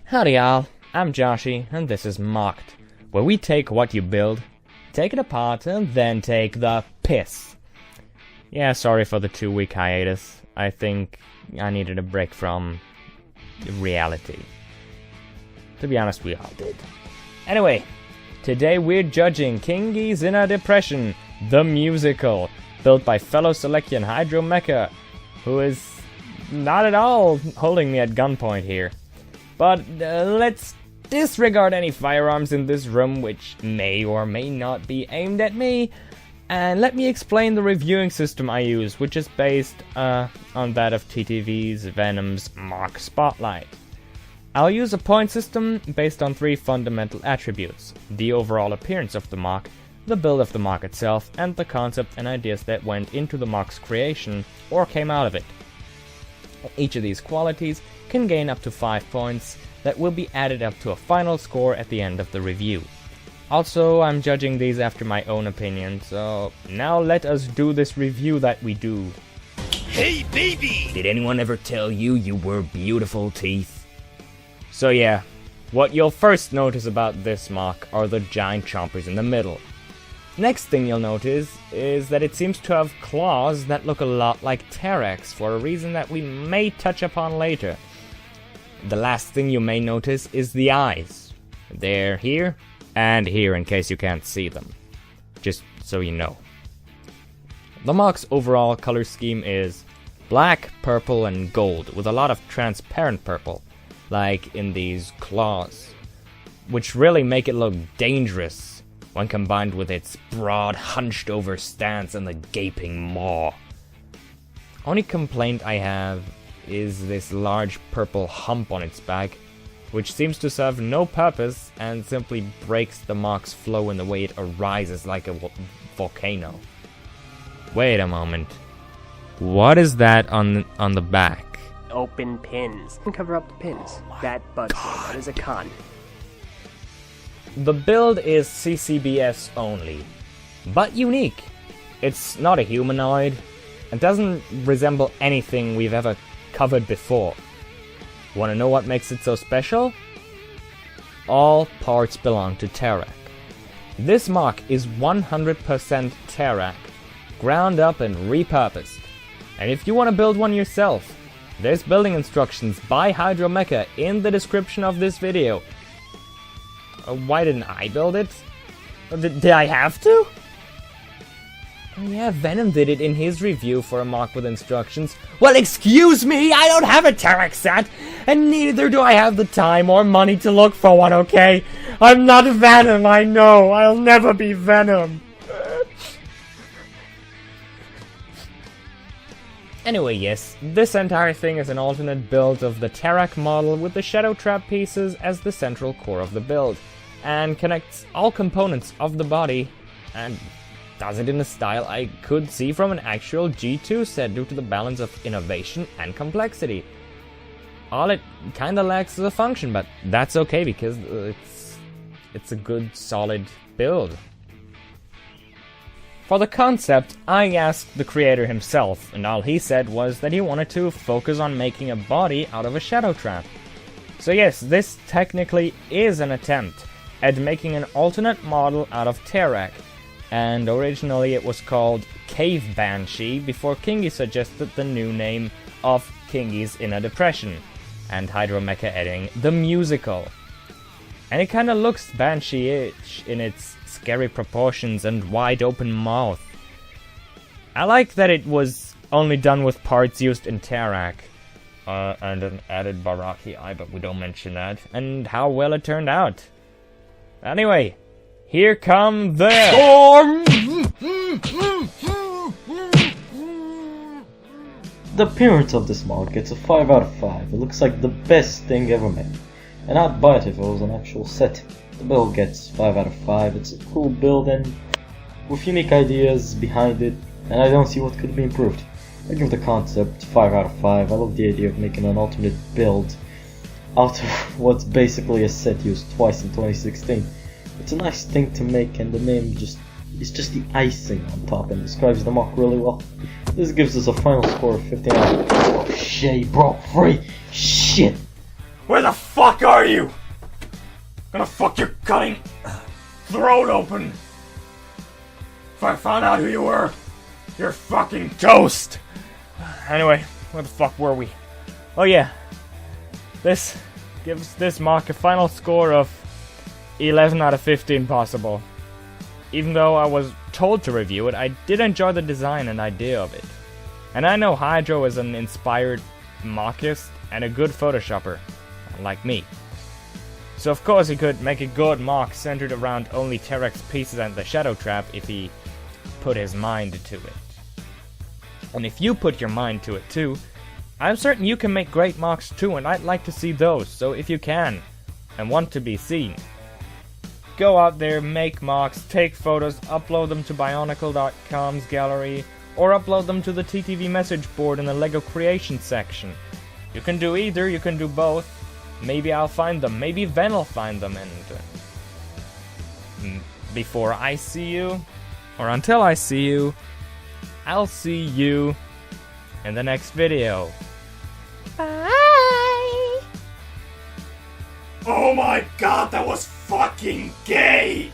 Howdy y'all, I'm Joshi, and this is Mocked, where we take what you build, take it apart, and then take the piss. Yeah, sorry for the 2-week hiatus. I think I needed a break from reality. To be honest, we all did. Anyway, today we're judging Kingy's Inner Depression, the musical, built by fellow Selection Hydromecha, who is not at all holding me at gunpoint here. But let's disregard any firearms in this room, which may or may not be aimed at me, and let me explain the reviewing system I use, which is based on that of TTV's Venom's Mock Spotlight. I'll use a point system based on 3 fundamental attributes: the overall appearance of the mock, the build of the mock itself, and the concept and ideas that went into the mock's creation or came out of it. Each of these qualities can gain up to 5 points that will be added up to a final score at the end of the review. Also, I'm judging these after my own opinion, so now let us do this review that we do. Hey baby! Did anyone ever tell you you were beautiful teeth? So yeah, what you'll first notice about this mock are the giant chompers in the middle. Next thing you'll notice is that it seems to have claws that look a lot like T-Rex for a reason that we may touch upon later. The last thing you may notice is the eyes. They're here and here in case you can't see them. Just so you know. The mock's overall color scheme is black, purple, and gold with a lot of transparent purple, like in these claws, which really make it look dangerous when combined with its broad, hunched-over stance and the gaping maw. Only complaint I have is this large purple hump on its back, which seems to serve no purpose and simply breaks the mock's flow in the way it arises like a volcano. Wait a moment. What is that on the back? Open pins. Cover up the pins. That bugs me. That is a con. The build is CCBS only, but unique. It's not a humanoid, and doesn't resemble anything we've ever covered before. Wanna know what makes it so special? All parts belong to Terrak. This mock is 100% Terrak, ground up and repurposed. And if you want to build one yourself, there's building instructions by Hydromecha in the description of this video. Why didn't I build it? Did I have to? Oh yeah, Venom did it in his review for a mock with instructions. Well, excuse me, I don't have a Terrak set, and neither do I have the time or money to look for one, okay? I'm not Venom, I know. I'll never be Venom. Anyway, yes, this entire thing is an alternate build of the Terrak model with the Shadow Trap pieces as the central core of the build, and connects all components of the body, and does it in a style I could see from an actual G2 set due to the balance of innovation and complexity. All it kinda lacks is a function, but that's okay because it's a good, solid build. For the concept, I asked the creator himself, and all he said was that he wanted to focus on making a body out of a shadow trap. So yes, this technically is an attempt at making an alternate model out of Terrak, and originally it was called Cave Banshee before Kingy suggested the new name of Kingy's Inner Depression, and Hydromecha adding the musical. And it kinda looks Banshee-ish in its scary proportions and wide open mouth. I like that it was only done with parts used in Terrak, and an added Baraki eye, but we don't mention that, and how well it turned out. Anyway, here come the storm! The appearance of this mock gets a 5 out of 5. It looks like the best thing ever made. And I'd buy it if it was an actual set. The build gets 5 out of 5. It's a cool build and with unique ideas behind it, and I don't see what could be improved. I give the concept 5 out of 5. I love the idea of making an alternate build out of what's basically a set used twice in 2016. It's a nice thing to make, and the name is just the icing on top and describes the mock really well. This gives us a final score of 15 out of 5. Oh shit, he broke free! Shit! Where the fuck are you? Gonna fuck your cutting throat open. If I found out who you were, you're fucking toast. Anyway, where the fuck were we? Oh yeah. This gives this mock a final score of 11 out of 15 possible. Even though I was told to review it, I did enjoy the design and idea of it. And I know Hydro is an inspired mockist and a good photoshopper, like me. So of course he could make a good mock centered around only Terex pieces and the Shadow Trap if he put his mind to it. And if you put your mind to it too, I'm certain you can make great mocks too, and I'd like to see those, so if you can, and want to be seen, go out there, make mocks, take photos, upload them to Bionicle.com's gallery, or upload them to the TTV message board in the LEGO creation section. You can do either, you can do both. Maybe I'll find them, maybe Ven will find them, and before I see you, or until I see you, I'll see you in the next video. Bye! Oh my god, that was fucking gay!